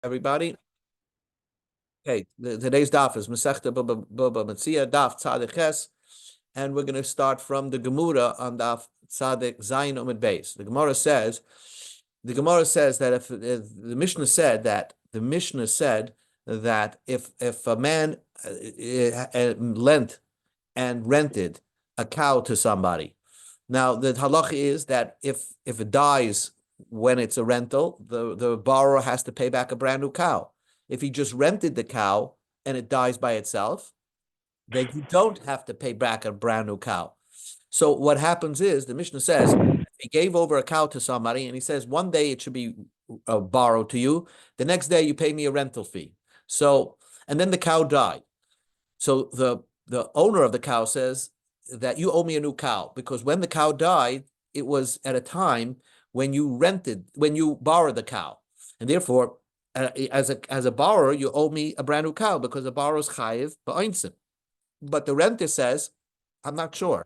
Everybody. Okay, today's daf is Masechta Baba Metzia daf Tzaddik Ches, and we're going to start from the Gemara on daf Tzaddik Zayin Umid Beis. The Gemara says that if the Mishnah said that if a man lent and rented a cow to somebody. Now the halacha is that if it dies when it's a rental, the borrower has to pay back a brand new cow. If he just rented the cow and it dies by itself, then you don't have to pay back a brand new cow. So what happens is, the Mishnah says, he gave over a cow to somebody and he says, one day it should be borrowed to you. The next day you pay me a rental fee. So, and then the cow died. So the owner of the cow says that you owe me a new cow, because when the cow died, it was at a time when you borrowed the cow. And therefore, as a borrower, you owe me a brand new cow, because the borrower is chayiv ba'insim. But the renter says, I'm not sure.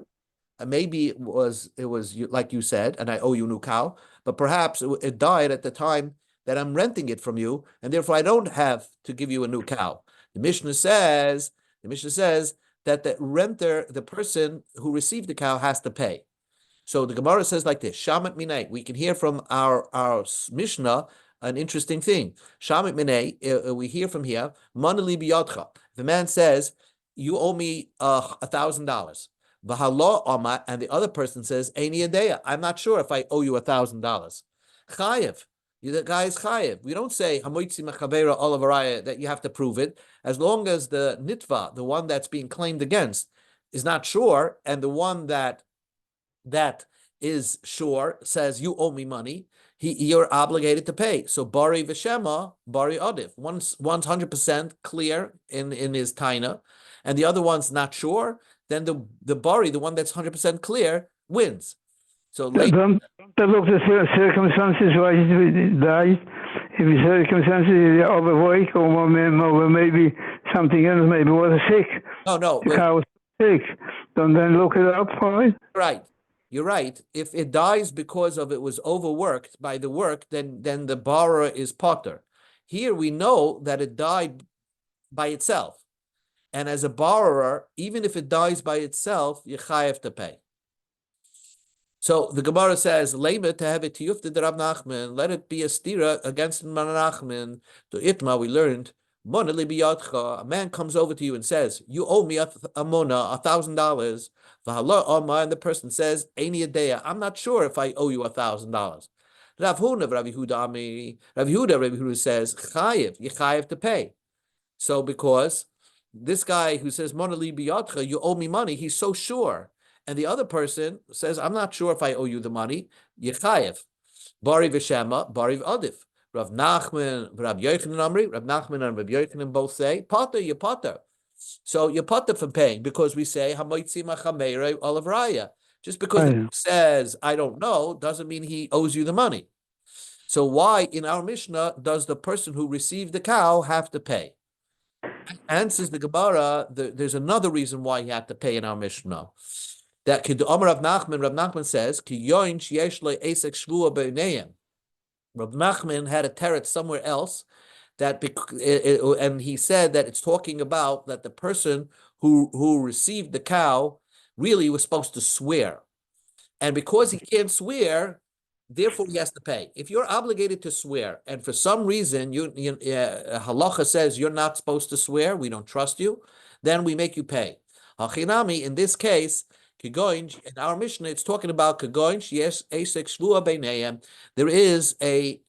Maybe it was like you said, and I owe you a new cow, but perhaps it died at the time that I'm renting it from you, and therefore I don't have to give you a new cow. The Mishnah says that the renter, the person who received the cow, has to pay. So the Gemara says like this: Shamat minay. We can hear from our Mishnah an interesting thing. Shamat minay. We hear from here. Manali biyadcha. The man says, "You owe me $1,000." V'halo ama, and the other person says, "Eini yadeya. I'm not sure if I owe you $1,000." Chayev. The guy is chayev. We don't say hamoitzi machavera olavaraya that you have to prove it, as long as the nitva, the one that's being claimed against, is not sure, and the one that is sure says you owe me money, you're obligated to pay. So bari v'shema, bari adif. One's 100% clear in his taina, and the other one's not sure. Then the bari, the one that's 100% clear, wins. So later, don't look the circumstances why it dies. If the circumstances are overwork or maybe something else, maybe was sick. No, the cow was sick. Don't then look it up for it. Right. You're right. If it dies because of it was overworked by the work, then the borrower is potter. Here we know that it died by itself. And as a borrower, even if it dies by itself, you have to pay. So the Gemara says, "Lema to have it tiyufta de Rab Nachman, let it be a stira against Rab Nachman." To Itma, we learned, "Monali biyadcha." A man comes over to you and says, "You owe me a mona, $1,000." V'hala Oma, and the person says, "Eini yadeya. I'm not sure if I owe you $1,000." Rav Yehuda says, "Chayiv, you chayiv to pay." So because this guy who says, "Monali biyadcha," you owe me money, he's so sure. And the other person says, I'm not sure if I owe you the money. Yechayev. Bari v'shema, bari v'adif. Rav Nachman, Rav Yochanan Amri, Rav Nachman and Rav Yochanan both say, Potter, you potter. So you potter from paying, because we say, Hamoitzi machameirei olav raya. Just because he says, I don't know, doesn't mean he owes you the money. So why in our Mishnah does the person who received the cow have to pay? Answers the Gemara, there's another reason why he had to pay in our Mishnah. That Rav Nachman says, Rav Nachman had a teretz somewhere else, and he said that it's talking about that the person who received the cow really was supposed to swear. And because he can't swear, therefore he has to pay. If you're obligated to swear, and for some reason halacha says you're not supposed to swear, we don't trust you, then we make you pay. Hachinami, in this case, in our Mishnah, it's talking about yes, there is a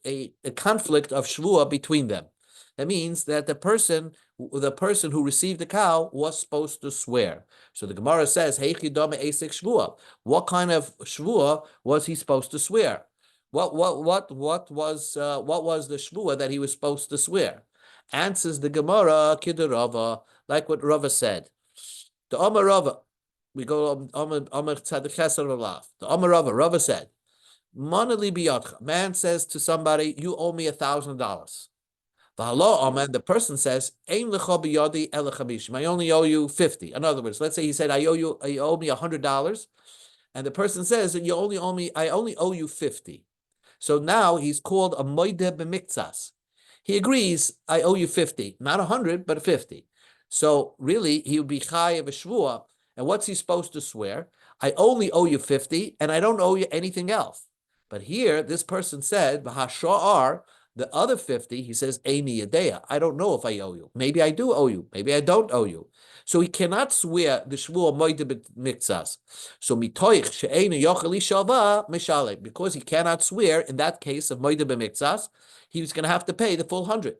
conflict of shvua between them. That means that the person who received the cow was supposed to swear. So the Gemara says, what kind of shvua was he supposed to swear? What was the shvua that he was supposed to swear? Answers the Gemara Kidarava, like what Rava said. The Amar Rava. We go Amar Tzaddik Chesed Rava. The Amar Rava said, "Manali biyadcha." Man says to somebody, "You owe me $1,000." V'halo Amar, the person says, "Ein lecha biyadi ela chamishim." I only owe you 50. In other words, let's say he said, "I owe me $100," and the person says, "I only owe you 50." So now he's called a moide b'miktsas. He agrees, I owe you 50, not 100, but 50. So really, he would be chayav a shvua. And what's he supposed to swear? I only owe you 50, and I don't owe you anything else. But here, this person said, "V'hasha'ar," the other 50, he says, Eini Yadeya. I don't know if I owe you. Maybe I do owe you. Maybe I don't owe you. So he cannot swear the shvua moide b'miktsas. So mitoich she'einu yochel shava mishalem. Because he cannot swear in that case of moide b'miktsas, he's going to have to pay the full 100.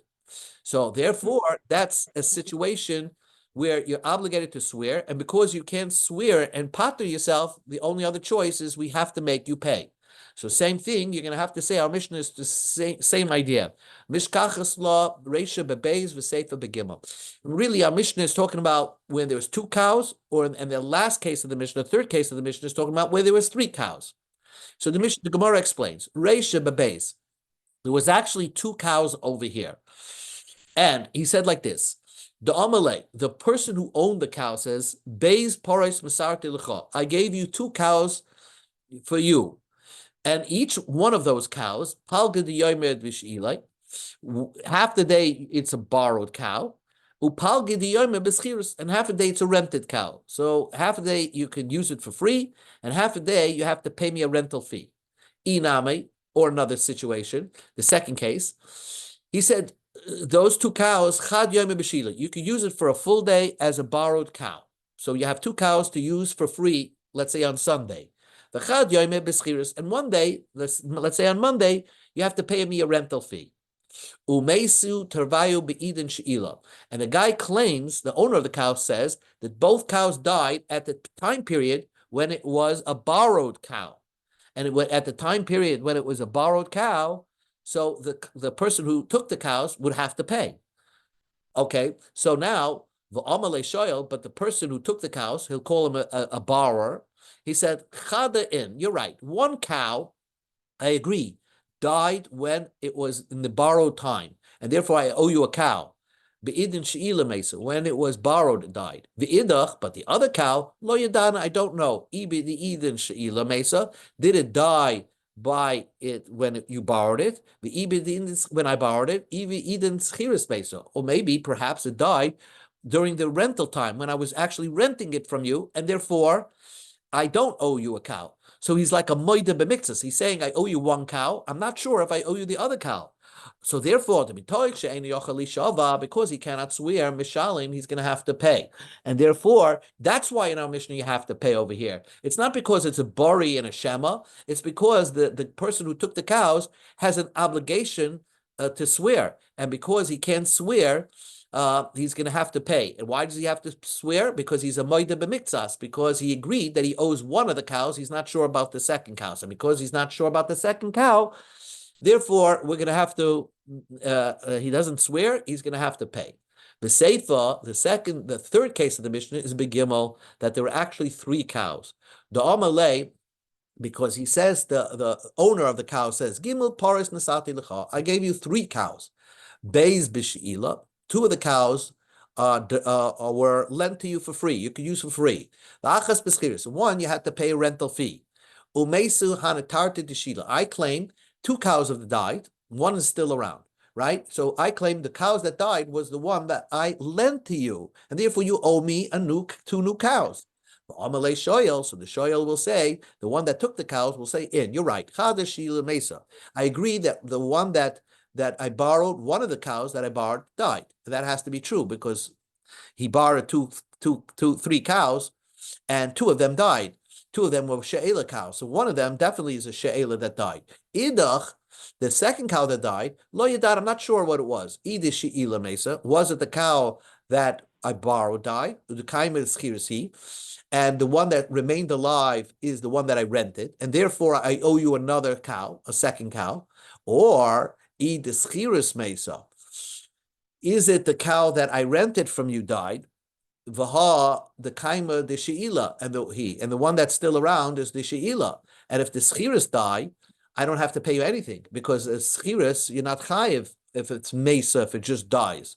So therefore, that's a situation where you're obligated to swear, and because you can't swear and pater yourself, the only other choice is we have to make you pay. So same thing, you're going to have to say, our Mishnah is the same idea. Mishkachas law, Reisha bebeis v'seifa begimel. Really, our Mishnah is talking about when there was 2 cows, and the last case of the Mishnah, the third case of the Mishnah is talking about where there was 3 cows. So the Gemara explains, Reisha bebeis. There was actually 2 cows over here. And he said like this, the Amalek, the person who owned the cow says, Beis Poros Masarti Lecha. I gave you 2 cows for you. And each one of those cows, half the day it's a borrowed cow, and half a day it's a rented cow. So half a day you can use it for free, and half a day you have to pay me a rental fee. Iname, or another situation, the second case, he said, those 2 cows, you could use it for a full day as a borrowed cow. So you have 2 cows to use for free, let's say on Sunday. And one day, let's say on Monday, you have to pay me a rental fee. And the guy claims, the owner of the cow says, that both cows died at the time period when it was a borrowed cow. And at the time period when it was a borrowed cow, so the person who took the cows would have to pay. Okay, so now, but the person who took the cows, he'll call him a borrower. He said, you're right. 1 cow, I agree, died when it was in the borrowed time, and therefore I owe you a cow. When it was borrowed, it died. But the other cow, lo yadana, I don't know. Did it die by it when you borrowed it? When I borrowed it, or maybe perhaps it died during the rental time when I was actually renting it from you, and therefore I don't owe you a cow. So he's like a moide b'miktsas. He's saying, I owe you 1 cow. I'm not sure if I owe you the other cow. So therefore, because he cannot swear, mishalim, he's going to have to pay. And therefore, that's why in our Mishnah you have to pay over here. It's not because it's a bori and a shema. It's because the person who took the cows has an obligation to swear. And because he can't swear, he's going to have to pay. And why does he have to swear? Because he's a moide b'miktsas, because he agreed that he owes 1 of the cows. He's not sure about the second cow. So because he's not sure about the second cow, therefore, we're going to have to, he doesn't swear, he's going to have to pay. The Seifa, the third case of the Mishnah is Begimel, that there were actually 3 cows. The Amalei, because he says, the owner of the cow says, Gimel Paris Nasati Lecha, I gave you 3 cows. Beis B'She'ila, 2 of the cows were lent to you for free. You could use for free. The Achas B'Schiris, 1, you had to pay a rental fee. Umesu Hanatarti Deshila, I claim 2 cows have died, 1 is still around, right? So I claim the cows that died was the one that I lent to you, and therefore you owe me 2 new cows. So the shoyel will say, the one that took the cows will say, you're right, I agree that the one that I borrowed, 1 of the cows that I borrowed died. That has to be true because he borrowed 3 cows, and 2 of them died. 2 of them were she'ela cows. So 1 of them definitely is a she'ela that died. Idach, the second cow that died, lo yadad, I'm not sure what it was. Idish she'ela mesa. Was it the cow that I borrowed died? The kaima is and the one that remained alive is the one that I rented, and therefore I owe you another cow, a second cow. Or idish mesa. Is it the cow that I rented from you died? Vaha, the kaima the she'ila, and the one that's still around is the she'ila. And if the schiris die, I don't have to pay you anything because as schiris you're not chayiv if it's mesa, if it just dies.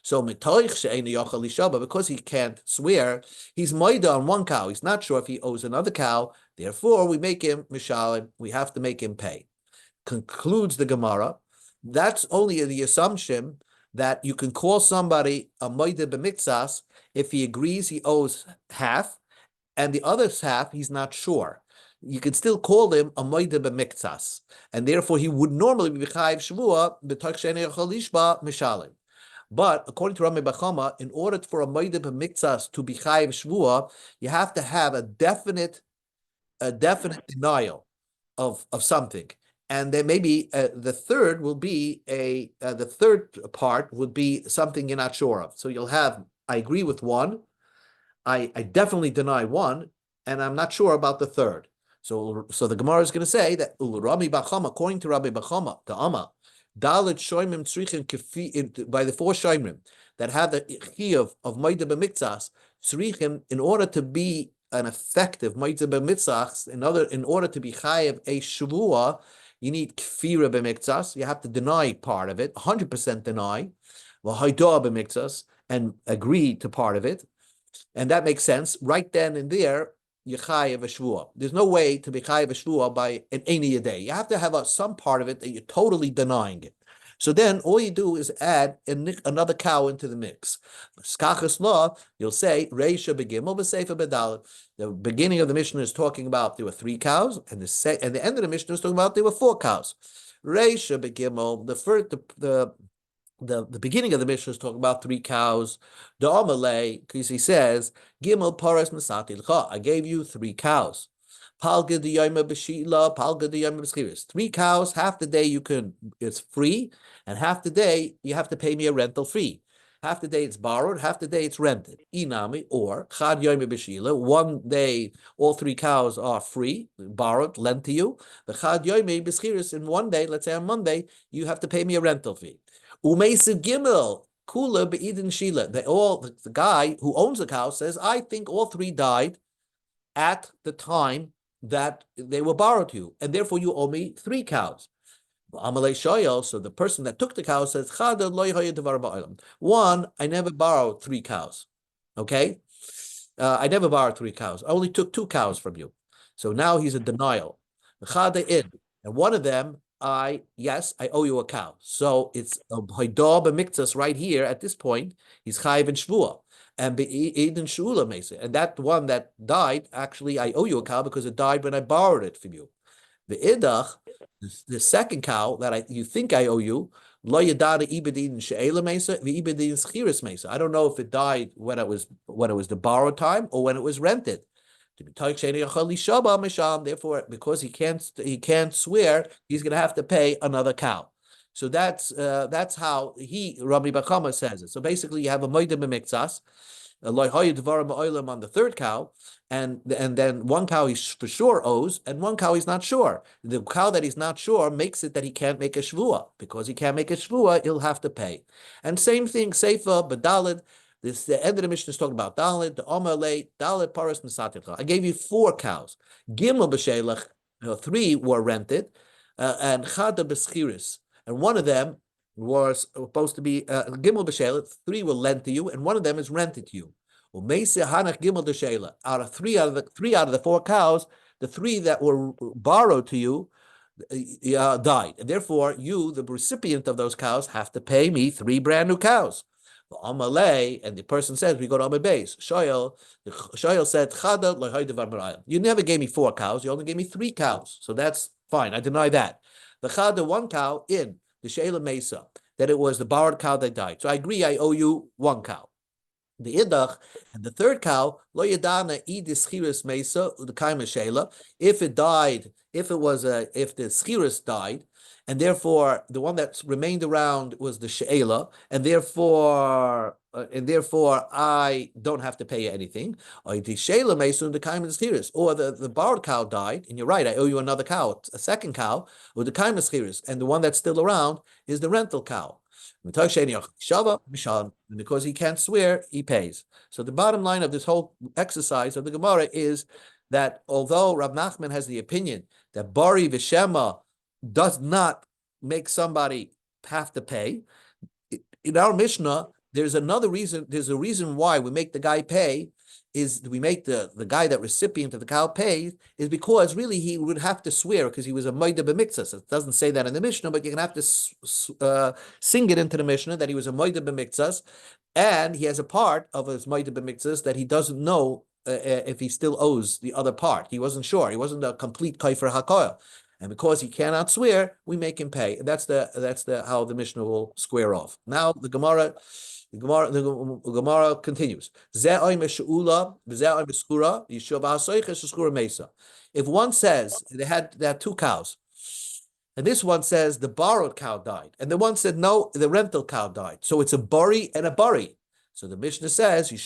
So because he can't swear, he's moida on 1 cow. He's not sure if he owes another cow. Therefore, we make him mishalim. We have to make him pay. Concludes the Gemara. That's only the assumption that you can call somebody a moide b'miktsas if he agrees he owes half, and the other half he's not sure. You can still call him a moide b'miktsas, and therefore he would normally be chayiv shvua b'tak she'enei yochel lishba mishalim. But according to Rami Bachama, in order for a moide b'miktsas to be chayiv shvua, you have to have a definite denial of something. And then maybe the third will be the third part would be something you're not sure of. So you'll have, I agree with one, I definitely deny one, and I'm not sure about the third. So the Gemara is going to say that Rami Bachama, according to Rabbi Bachama, the Amma, Dalit Shoimim Tzrichim by the four Shoimim that have the chiyuv of Moide b'miktsas, Tzrichim, in order to be an effective Moide b'miktsas, in order to be chayev a shvua, you need kfira b'miktsas. You have to deny part of it, 100% deny, v'haidah b'miktsas, and agree to part of it. And that makes sense. Right then and there, you chayev a shvua. There's no way to be chayev a shvua by an any a day. You have to have some part of it that you're totally denying it. So then all you do is add another cow into the mix. Skachas law, you'll say, Reisha begimel b'seifa bedalet. The beginning of the Mishnah is talking about there were 3 cows, and the end of the Mishnah is talking about there were 4 cows. Reisha begimel, the beginning of the Mishnah is talking about 3 cows. The Amalei, because he says, Gimel paras masatilcha, I gave you 3 cows. Palga de yoma b'shila, palga de yoma b'schiris. 3 cows, half the day it's free, and half the day you have to pay me a rental fee. Half the day it's borrowed, half the day it's rented. Inami, or chad yoma b'shila, one day all 3 cows are free, borrowed, lent to you. The chad yoma b'schiris, in one day, let's say on Monday, you have to pay me a rental fee. Umesiv gimel, kula be'idin shila. The guy who owns the cow says, I think all 3 died at the time that they were borrowed to you, and therefore you owe me 3 cows. So the person that took the cow says, one, I never borrowed 3 cows. Okay? I never borrowed 3 cows. I only took 2 cows from you. So now he's in denial. And one of them, I owe you a cow. So it's a hoidah b'miktsas right here at this point. He's chayiv and shvua. And be'idin shula mesa. And that one that died, actually, I owe you a cow because it died when I borrowed it from you. The idach, the second cow that you think I owe you, lo yadada ibedin she'ela mesa, v'ibedin schiris mesa. I don't know if it died when it was the borrowed time or when it was rented. Therefore, because he can't swear, he's going to have to pay another cow. So that's how Rabbi Bachama says it. So basically, you have a moedim b'miktsas, on the third cow, and then one cow he for sure owes, and one cow he's not sure. The cow that he's not sure makes it that he can't make a shvua. Because he can't make a shvua, he'll have to pay. And same thing, seifa, badalid. The end of the Mishnah is talking about Dalit, the Omalei, Dalit, Paras, Masatilcha. I gave you 4 cows. Gimel b'shelach, 3 were rented, and Chada b'schiris. And one of them was supposed to be Gimel b'shelach. 3 were lent to you, and one of them is rented to you. Umeiseh hanach Gimel b'shelach. Out of 3 out of the 4 cows, the 3 that were borrowed to you died, and therefore you, the recipient of those cows, have to pay me 3 brand new cows. Amalei, and the person says, we go to Amar Beis. Shoyel said, Chada, you never gave me 4 cows, you only gave me 3 cows. So that's fine. I deny that. The Chada, 1 cow in the Sheila Mesa, that it was the borrowed cow that died. So I agree, I owe you 1 cow. The idach and the 3rd cow, lo yadana idis schiris mesa the kaima sheila. If it died, if the schiris died, and therefore the one that remained around was the sheila, and therefore I don't have to pay you anything. Or the sheila mesa the kaima schiris, or the borrowed cow died, and you're right, I owe you another cow, a 2nd cow, or the kaima schiris, and the one that's still around is the rental cow. Because he can't swear, he pays. So the bottom line of this whole exercise of the Gemara is that although Rav Nachman has the opinion that Bari Vishema does not make somebody have to pay, in our Mishnah, there's another reason. There's a reason why we make the guy pay is we make the guy that recipient of the cow pay is because really he would have to swear because he was a moida b'miktzas. It doesn't say that in the Mishnah, but you're gonna have to sing it into the Mishnah that he was a moida b'miktzas, and he has a part of his moida b'miktzas that he doesn't know if he still owes the other part. He wasn't sure. He wasn't a complete kaifer hakoil. And because he cannot swear, we make him pay. That's the how the Mishnah will square off. Now the Gemara continues. If one says they had two cows, and this one says the borrowed cow died, and the one said no, the rental cow died. So it's a bari and a bari. So the Mishnah says that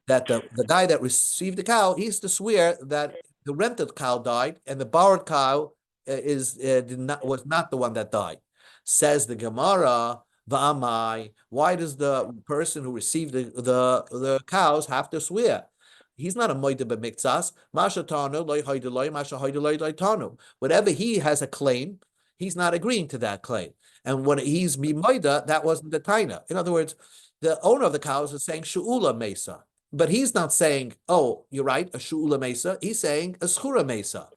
the guy that received the cow, he has to swear that the rented cow died and the borrowed cow was not the one that died. Says the Gemara, V'amai, why does the person who received the cows have to swear? He's not a moida b'miktzas. Masha tanu loy hoydaloi, masha hoydaloi loy tanu. Whatever he has a claim, he's not agreeing to that claim. And when he's mimoida, that wasn't the taina. In other words, the owner of the cows is saying shu'ula mesa. But he's not saying, oh, you're right, a shu'ula mesa. He's saying a schura mesa.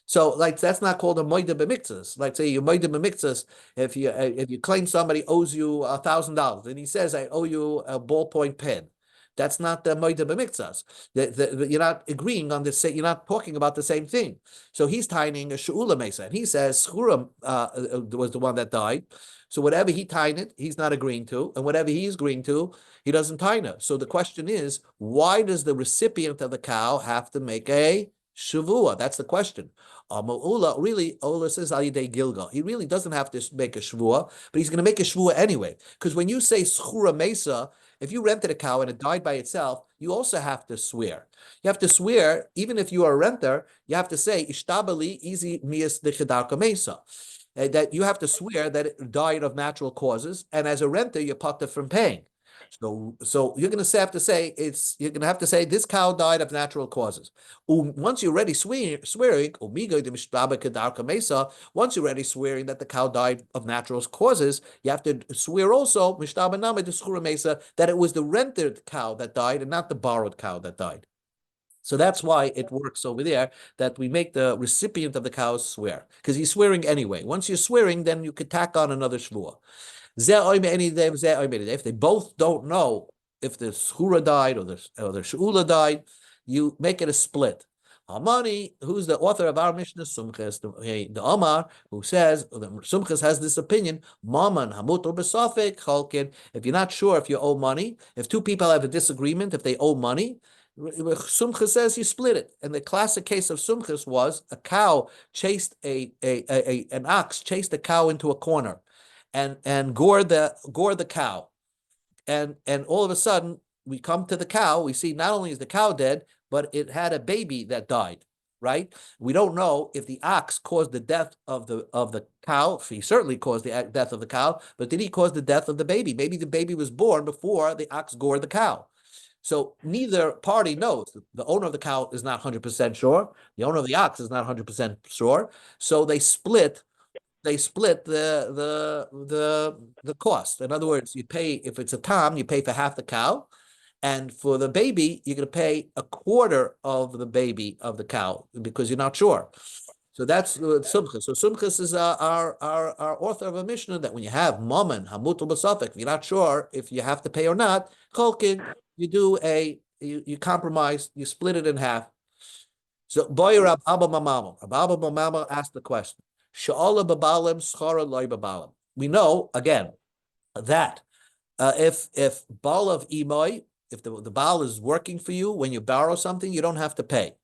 So, like, that's not called a moida b'miktzas. Like, say, you moida b'miktzas, if you claim somebody owes you $1,000, and he says, I owe you a ballpoint pen. That's not the moida b'miktzas. You're not agreeing on this. You're not talking about the same thing. So he's tying a shu'ula mesa, and he says schura was the one that died. So whatever he tied it, he's not agreeing to, and whatever he's agreeing to, he doesn't tie it. So the question is, why does the recipient of the cow have to make a shavua? That's the question. Really, Ola says Alidei Gilgal. He really doesn't have to make a shavua, but he's going to make a shavua anyway. Because when you say schura mesa, if you rented a cow and it died by itself, you also have to swear. You have to swear, even if you are a renter, you have to say, Ishtabali izi mias dechedarka mesa. That you have to swear that it died of natural causes, and as a renter, you're putter from paying. So you're going to have to say this cow died of natural causes. Once you're already swearing, once you're already swearing that the cow died of natural causes, you have to swear also that it was the rented cow that died and not the borrowed cow that died. So that's why it works over there that we make the recipient of the cows swear, because he's swearing anyway. Once you're swearing, then you could tack on another shvuah. If they both don't know if the schura died or the shula died, you make it a split. Hamani, who's the author of our Mishnah, Sumches, the Omar, who says, Sumches has this opinion, Maman, Hamutur Besafek, Chalkin, if you're not sure if you owe money, if two people have a disagreement, if they owe money, Sumches says you split it. And the classic case of Sumches was a cow chased an ox chased a cow into a corner and gored the cow. And all of a sudden we come to the cow, we see not only is the cow dead, but it had a baby that died, right? We don't know if the ox caused the death of the cow. He certainly caused the death of the cow, but did he cause the death of the baby? Maybe the baby was born before the ox gored the cow. So neither party knows. The owner of the cow is not 100% sure. The owner of the ox is not 100% sure. So they split the cost. In other words, you pay, if it's a tom, you pay for half the cow. And for the baby, you're going to pay a quarter of the baby of the cow because you're not sure. So that's Sumchus. So Sumchus is our author of a Mishnah that when you have Mammon, Hamutul Basafik, if you're not sure if you have to pay or not, Cholkin, you compromise, you split it in half. So Boy Rab Abba Mamama asked the question. Sha'ala babalim schara loy babalim. We know again that if bal of imoy, if the bal is working for you when you borrow something, you don't have to pay.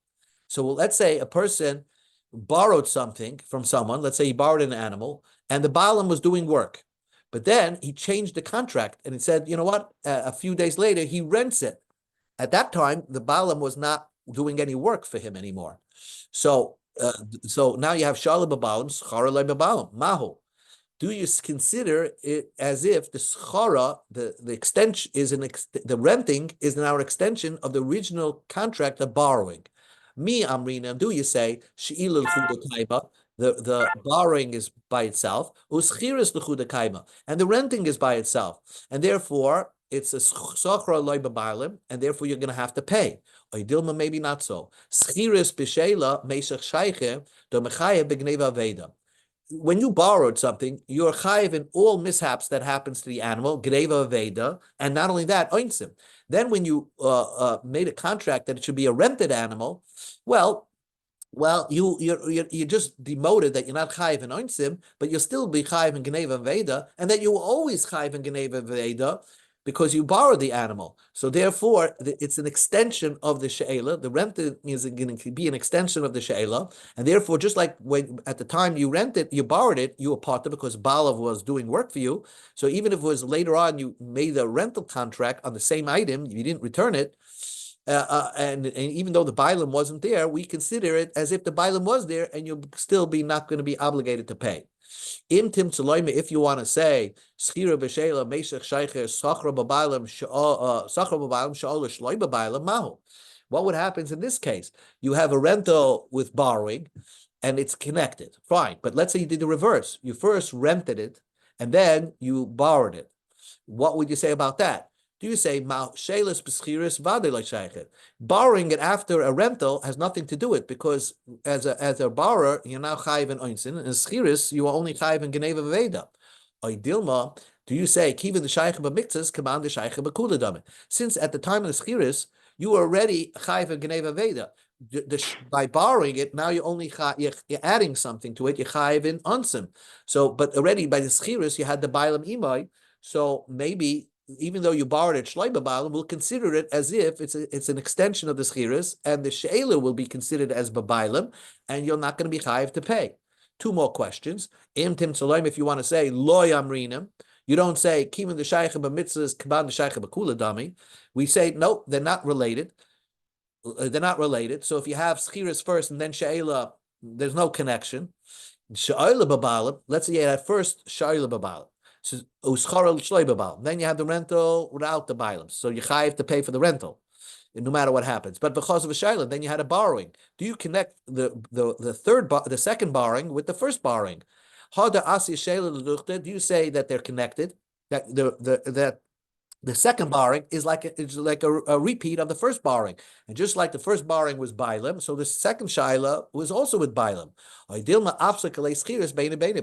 So let's say a person borrowed something from someone. Let's say he borrowed an animal, and the balim was doing work, but then he changed the contract and it said, you know what? A few days later, he rents it. At that time, the balim was not doing any work for him anymore. So now you have shalom babalim, schara le babalim, mahu. Do you consider it as if the schara, the extension is the renting is now an extension of the original contract of borrowing? Me amrina, do you say she'ilul chuda the borrowing is by itself, uschir is the chuda kaima, and the renting is by itself, and therefore it's a sochra loy b'bailim, and therefore you're going to have to pay. Or dilma, maybe not so. Schiris b'sheila meishach shayche do mechayev b'gneva veda. When you borrowed something, you're chayiv in all mishaps that happens to the animal, gneva veda, and not only that, oinsim. Then when you made a contract that it should be a rented animal, well, you just demoted that you're not chayiv in oinsim, but you'll still be chayiv in gneva veda, and that you will always chayiv in gneva veda because you borrowed the animal. So therefore, it's an extension of the she'ela. The rent is going to be an extension of the she'ela, and therefore, just like when at the time you rented, you borrowed it, you were part of it because Balav was doing work for you. So even if it was later on you made a rental contract on the same item, you didn't return it. And even though the bilam wasn't there, we consider it as if the bilam was there, and you'll still be not going to be obligated to pay. If you want to say schira b'sheila meishach shaycher sachra b'bailam sha'ol shloi b'bailam mahu. What would happen in this case? You have a rental with borrowing, and it's connected. Fine, but let's say you did the reverse. You first rented it, and then you borrowed it. What would you say about that? Do you say borrowing it after a rental has nothing to do with it, because as a borrower you're now chayiv in oinsin, and as schiris you are only chayiv in geneva veda. Or dilma, do you say kiva the shaykh b'miktzas command the shaykh b'kula dame? Since at the time of the schiris you were already chayiv in geneva veda. By borrowing it, now you're adding something to it. You're chayiv in onsim. So, but already by the schiris you had the bailam imay. So maybe, even though you borrowed it shloi b'bailam, we'll consider it as if it's an extension of the schiris, and the she'ela will be considered as b'bailam, and you're not going to be chayiv to pay. Two more questions. Im tim tzaloim, if you want to say loy amrinim, you don't say kimin the shaykh b'mitzvahs kaban the shaykh b'kula dami. We say no, they're not related. They're not related. So if you have schiris first and then she'ela, there's no connection. She'ela b'bailam. Let's say you had first she'ela b'bailam. So then you have the rental without the bailam. So you chayiv to pay for the rental, no matter what happens. But because of a shayla, then you had a borrowing. Do you connect the second borrowing with the first borrowing? Do you say that they're connected? That the second borrowing is like a repeat of the first borrowing, and just like the first borrowing was bailam, so the second shayla was also with bailam.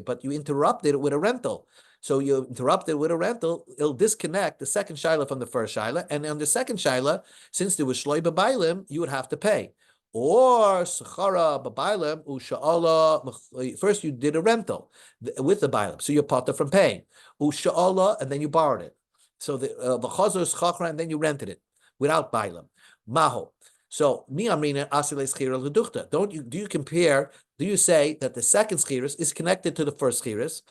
But you interrupted it with a rental. So you interrupted with a rental, it'll disconnect the second shaila from the first shaila, and on the second shaila, since there was shloi b'bailim, you would have to pay. Or sechara b'bailim u'sha'ala. First, you did a rental with the bailim, so you're parted from paying. U'sha'ala, and then you borrowed it. So the chazor schachra, and then you rented it without bailim. Maho. So mi amrina asile schira l'duchta. Do you compare? Do you say that the second schiris is connected to the first schiris,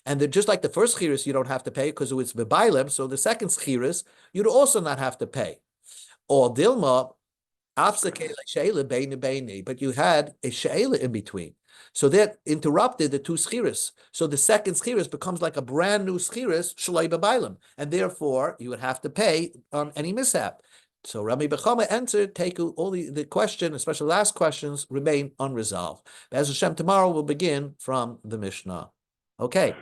and that just like the first schiris you don't have to pay because it was b'bailim, so the second schiris you'd also not have to pay. Or dilma afsake she'ela beini beini, but you had a she'ela in between, so that interrupted the two schiris. So the second schiris becomes like a brand new schiris shloi b'bailim, and therefore you would have to pay on any mishap. So Rami Bechama answered, take all the question, especially last questions, remain unresolved. As Hashem, tomorrow we'll begin from the Mishnah. Okay.